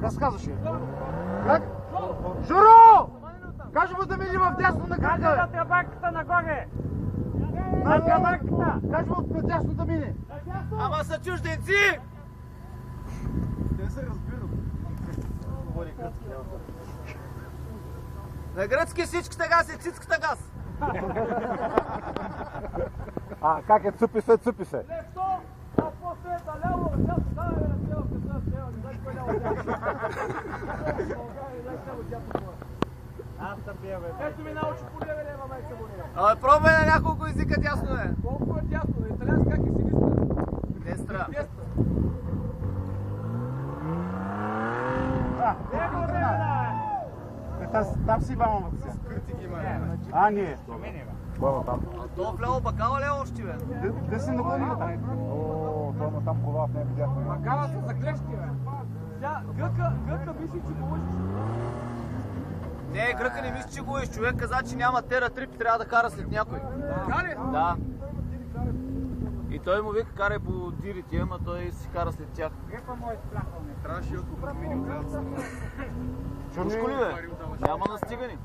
Как се казваше? Как? Журо! Кажи му да мине в дясно на кръга. Кажи на тръбаката нагоре. На тръбаката. Кажи му на дясно да мине. Ама са чужденци! Те се разбират. На гръцки всичката газ е цицката газ. А, как е? Цупи се, цупи се. Левто, а после ляво, дясно, давай на цяло, не знай кой ляво, дясно. Аз съм бия, бе. Ето ми научи по леве, лева, майка му не. Абе, пробвай на няколко езика дясно, бе. Колко е дясно? На италиански как е синистра? Дестра. Дестра. Лево, лева, там си бамамата си. А, ние. Баба там. А то вляво бакала ли още, бе? Да си наклони там. О, той има там кола, в нея видяхме. Макара са за клещи, бе. Тя, гъка мисли, че го лъжиш. Не, гръка не мисли, че го еш. Човек каза, че няма тера трип, трябва да кара след някой. Така ли? Да. И той му вика, карай по дирите, ама той си кара след тях. Грепа му е спляхал. Чушко ли, бе? Няма настигани.